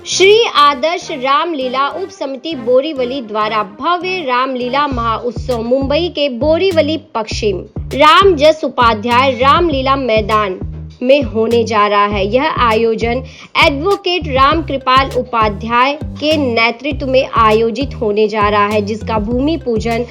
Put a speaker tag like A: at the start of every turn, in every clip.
A: श्री आदर्श रामलीला उप समिति बोरीवली द्वारा भव्य रामलीला महाउत्सव मुंबई के बोरीवली पश्चिम रामजस उपाध्याय रामलीला मैदान में होने जा रहा है। यह आयोजन एडवोकेट राम कृपाल उपाध्याय के नेतृत्व में आयोजित होने जा रहा है, जिसका भूमि पूजन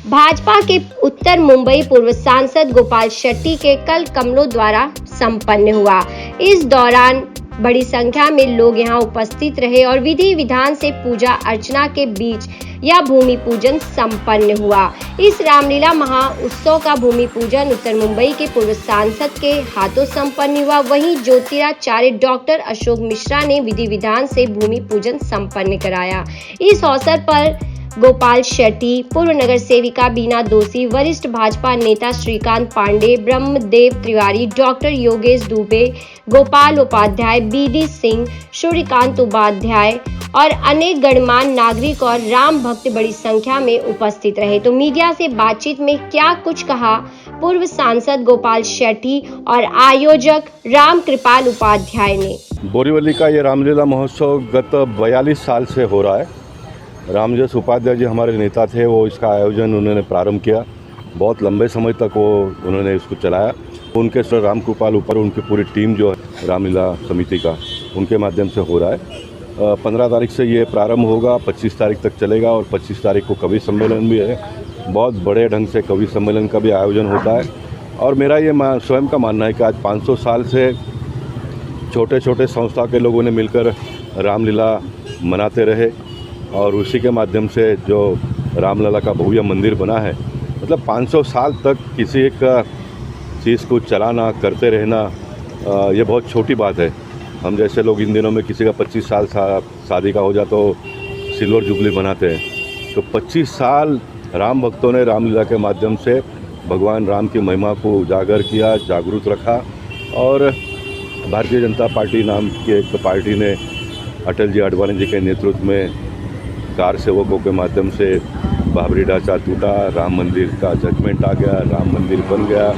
A: भाजपा के उत्तर मुंबई पूर्व सांसद गोपाल शेट्टी के कल कमलों द्वारा संपन्न हुआ। इस दौरान बड़ी संख्या में लोग यहां उपस्थित रहे और विधि विधान से पूजा अर्चना के बीच यह भूमि पूजन संपन्न हुआ। इस रामलीला महाउत्सव का भूमि पूजन उत्तर मुंबई के पूर्व सांसद के हाथों संपन्न हुआ। वहीं ज्योतिराचार्य डॉक्टर अशोक मिश्रा ने विधि विधान से भूमि पूजन संपन्न कराया। इस अवसर पर गोपाल शेट्टी, पूर्व नगर सेविका बीना दोषी, वरिष्ठ भाजपा नेता श्रीकांत पांडे, ब्रह्मदेव तिवारी, डॉक्टर योगेश दुबे, गोपाल उपाध्याय, बीडी सिंह, सूर्यकांत उपाध्याय और अनेक गणमान्य नागरिक और राम भक्त बड़ी संख्या में उपस्थित रहे। तो मीडिया से बातचीत में क्या कुछ कहा पूर्व सांसद गोपाल शेट्टी और आयोजक राम कृपाल उपाध्याय ने।
B: बोरीवली का ये रामलीला महोत्सव गत 42 साल से हो रहा है। रामजस उपाध्याय जी हमारे नेता थे, वो इसका आयोजन उन्होंने प्रारंभ किया। बहुत लंबे समय तक उन्होंने इसको चलाया। उनके सर राम कृपाल ऊपर उनकी पूरी टीम जो है रामलीला समिति का, उनके माध्यम से हो रहा है। 15 तारीख से ये प्रारंभ होगा, 25 तारीख तक चलेगा और 25 तारीख को कवि सम्मेलन भी है। बहुत बड़े ढंग से कवि सम्मेलन का भी आयोजन होता है। और मेरा ये स्वयं का मानना है कि आज 500 साल से छोटे छोटे संस्था के लोगों ने मिलकर रामलीला मनाते रहे और उसी के माध्यम से जो रामलला का भव्य मंदिर बना है, मतलब 500 साल तक किसी एक चीज़ को चलाना, करते रहना, ये बहुत छोटी बात है। हम जैसे लोग इन दिनों में किसी का 25 साल शादी का हो जाए तो सिल्वर जुबली बनाते हैं। तो 25 साल राम भक्तों ने रामलीला के माध्यम से भगवान राम की महिमा को उजागर किया, जागरूक रखा। और भारतीय जनता पार्टी नाम की एक पार्टी ने अटल जी आडवाणी जी के नेतृत्व में कार सेवकों के माध्यम से बाबरी ढांचा टूटा, राम मंदिर का जजमेंट आ गया, राम मंदिर बन गया।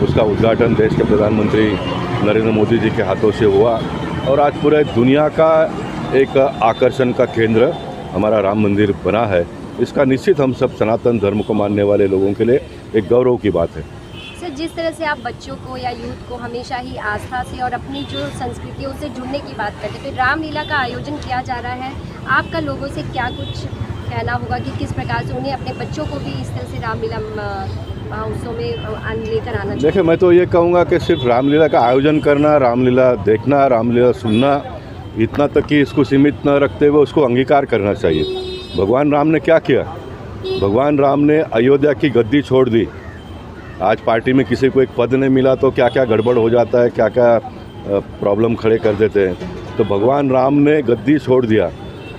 B: उसका उद्घाटन देश के प्रधानमंत्री नरेंद्र मोदी जी के हाथों से हुआ और आज पूरे दुनिया का एक आकर्षण का केंद्र हमारा राम मंदिर बना है। इसका निश्चित हम सब सनातन धर्म को मानने वाले लोगों के लिए एक गौरव की बात है।
A: सर, जिस तरह से आप बच्चों को या यूथ को हमेशा ही आस्था से और अपनी जो संस्कृतियों से जुड़ने की बात करते हैं, तो रामलीला का आयोजन किया जा रहा है, आपका लोगों से क्या कुछ कहना होगा कि किस प्रकार से उन्हें अपने बच्चों को भी इस तरह से रामलीला उत्सव में लेकर आना चाहिए?
B: देखिए, मैं तो ये कहूँगा कि सिर्फ रामलीला का आयोजन करना, रामलीला देखना, रामलीला सुनना, इतना तक कि इसको सीमित न रखते हुए उसको अंगीकार करना चाहिए। भगवान राम ने क्या किया? भगवान राम ने अयोध्या की गद्दी छोड़ दी। आज पार्टी में किसी को एक पद नहीं मिला तो क्या क्या गड़बड़ हो जाता है, क्या क्या प्रॉब्लम खड़े कर देते हैं। तो भगवान राम ने गद्दी छोड़ दिया,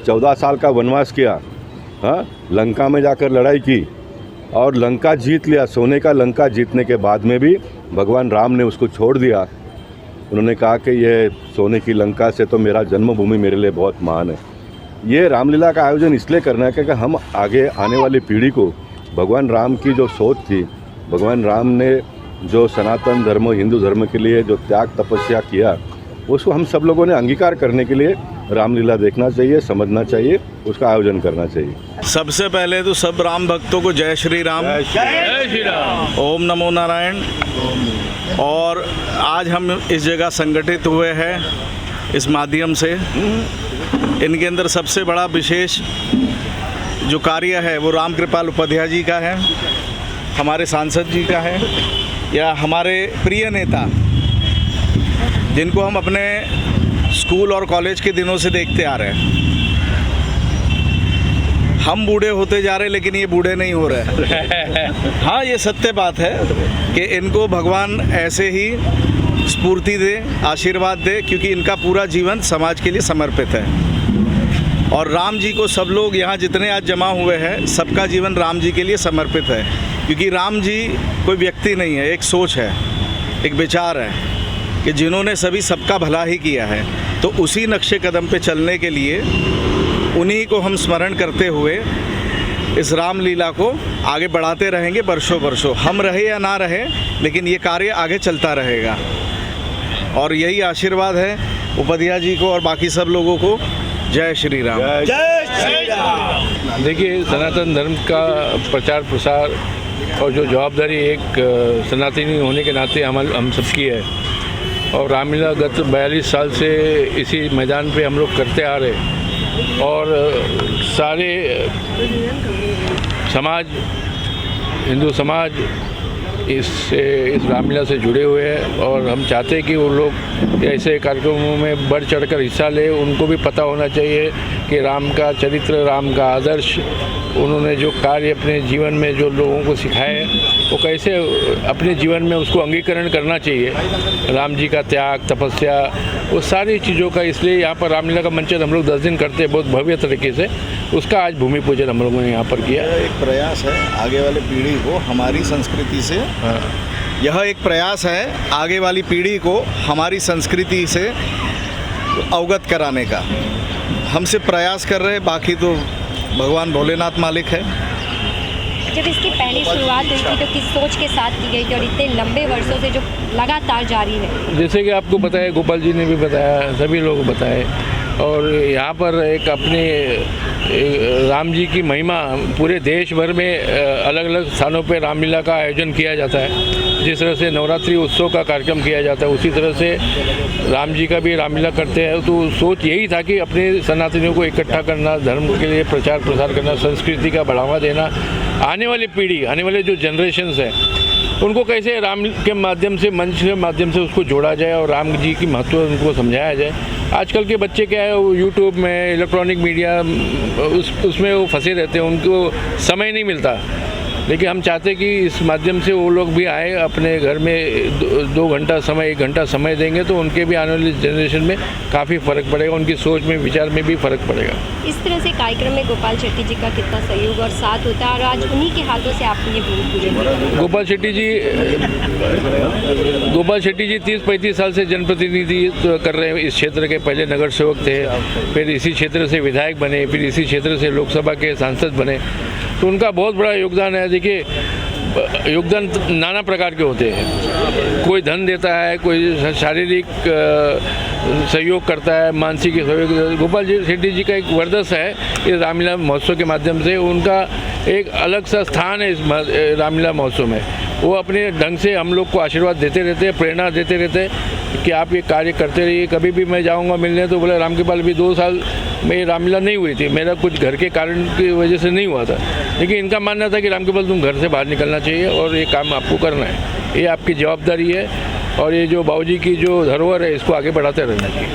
B: 14 साल का वनवास किया, हाँ, लंका में जाकर लड़ाई की और लंका जीत लिया। सोने का लंका जीतने के बाद में भी भगवान राम ने उसको छोड़ दिया। उन्होंने कहा कि ये सोने की लंका से तो मेरा जन्मभूमि मेरे लिए बहुत महान है। ये रामलीला का आयोजन इसलिए करना है कि हम आगे आने वाली पीढ़ी को भगवान राम की जो सोच थी, भगवान राम ने जो सनातन धर्म, हिंदू धर्म के लिए जो त्याग तपस्या किया, उसको हम सब लोगों ने अंगीकार करने के लिए रामलीला देखना चाहिए, समझना चाहिए, उसका आयोजन करना चाहिए।
C: सबसे पहले तो सब राम भक्तों को जय श्री राम, जय श्री राम, ओम नमो नारायण। और आज हम इस जगह संगठित हुए हैं इस माध्यम से। इनके अंदर सबसे बड़ा विशेष जो कार्य है वो राम कृपाल उपाध्याय जी का है, हमारे सांसद जी का है, या हमारे प्रिय नेता जिनको हम अपने स्कूल और कॉलेज के दिनों से देखते आ रहे हैं। हम बूढ़े होते जा रहे हैं लेकिन ये बूढ़े नहीं हो रहे। हाँ, ये सत्य बात है कि इनको भगवान ऐसे ही स्फूर्ति दे, आशीर्वाद दे, क्योंकि इनका पूरा जीवन समाज के लिए समर्पित है। और राम जी को सब लोग यहाँ जितने आज जमा हुए हैं, सबका जीवन राम जी के लिए समर्पित है, क्योंकि राम जी कोई व्यक्ति नहीं है, एक सोच है, एक विचार है कि जिन्होंने सभी सबका भला ही किया है। तो उसी नक्शे कदम पे चलने के लिए उन्हीं को हम स्मरण करते हुए इस रामलीला को आगे बढ़ाते रहेंगे वर्षों वर्षों। हम रहे या ना रहे, लेकिन ये कार्य आगे चलता रहेगा। और यही आशीर्वाद है उपाध्याय जी को और बाकी सब लोगों को जय श्री राम।
D: देखिए, सनातन धर्म का प्रचार प्रसार और जो जवाबदारी एक सनातनी होने के नाते हम सबकी है, और रामलीला गत 42 साल से इसी मैदान पे हम लोग करते आ रहे, और सारे समाज, हिंदू समाज इस रामलीला से जुड़े हुए हैं, और हम चाहते हैं कि वो लोग ऐसे कार्यक्रमों में बढ़ चढ़कर हिस्सा ले। उनको भी पता होना चाहिए कि राम का चरित्र, राम का आदर्श, उन्होंने जो कार्य अपने जीवन में जो लोगों को सिखाए, वो कैसे अपने जीवन में उसको अंगीकरण करना चाहिए। राम जी का त्याग, तपस्या, वो सारी चीज़ों का, इसलिए यहाँ पर रामलीला का मंचन हम लोग 10 दिन करते हैं बहुत भव्य तरीके से। उसका आज भूमि पूजन हम लोगों ने यहाँ पर किया।
C: एक प्रयास है आगे वाली पीढ़ी को हमारी संस्कृति से, यह एक प्रयास है आगे वाली पीढ़ी को हमारी संस्कृति से अवगत कराने का। हमसे प्रयास कर रहे, बाकी तो भगवान भोलेनाथ मालिक है।
E: जब इसकी पहली शुरुआत हुई थी तो किस सोच के साथ की गई थी, और इतने लंबे वर्षों से जो लगातार जारी है?
D: जैसे कि आपको बताया, गोपाल जी ने भी बताया, सभी लोग बताए, और यहाँ पर एक अपने राम जी की महिमा पूरे देश भर में अलग अलग स्थानों पर रामलीला का आयोजन किया जाता है। जिस तरह से नवरात्रि उत्सव का कार्यक्रम किया जाता है, उसी तरह से राम जी का भी रामलीला करते हैं। तो सोच यही था कि अपने सनातनियों को इकट्ठा करना, धर्म के लिए प्रचार प्रसार करना, संस्कृति का बढ़ावा देना, आने वाली पीढ़ी, आने वाले जो जनरेशन्स हैं, उनको कैसे राम के माध्यम से, मंच के माध्यम से उसको जोड़ा जाए और राम जी की महत्व उनको समझाया जाए। आजकल के बच्चे क्या है, वो यूट्यूब में, इलेक्ट्रॉनिक मीडिया उसमें वो फंसे रहते हैं, उनको समय नहीं मिलता। लेकिन हम चाहते कि इस माध्यम से वो लोग भी आए, अपने घर में 2 घंटा समय, 1 घंटा समय देंगे तो उनके भी आने वाली जनरेशन में काफ़ी फ़र्क पड़ेगा, उनकी सोच में, विचार में भी फ़र्क पड़ेगा।
E: इस तरह से कार्यक्रम में गोपाल शेट्टी जी का कितना सहयोग और साथ होता है, और आज उन्हीं के हाथों से आपने ये भूमि पूजन किया?
D: गोपाल शेट्टी जी 30-35 साल से जनप्रतिनिधित्व कर रहे हैं इस क्षेत्र के। पहले नगर सेवक थे, फिर इसी क्षेत्र से विधायक बने, फिर इसी क्षेत्र से लोकसभा के सांसद बने, तो उनका बहुत बड़ा योगदान है। देखिए, योगदान नाना प्रकार के होते हैं, कोई धन देता है, कोई शारीरिक सहयोग करता है, मानसिक सहयोग। गोपाल जी शेट्टी जी का एक वर्चस्व है इस रामलीला महोत्सव के माध्यम से, उनका एक अलग सा स्थान है इस रामलीला महोत्सव में। वो अपने ढंग से हम लोग को आशीर्वाद देते रहते हैं, प्रेरणा देते रहते हैं कि आप ये कार्य करते रहिए। कभी भी मैं जाऊंगा मिलने तो बोले, राम के पाल भी 2 साल में रामलीला नहीं हुई थी, मेरा कुछ घर के कारण की वजह से नहीं हुआ था, लेकिन इनका मानना था कि राम के पाल तुम घर से बाहर निकलना चाहिए और ये काम आपको करना है, ये आपकी जवाबदारी है, और ये जो बाबूजी की जो धरोहर है इसको आगे बढ़ाते रहना चाहिए।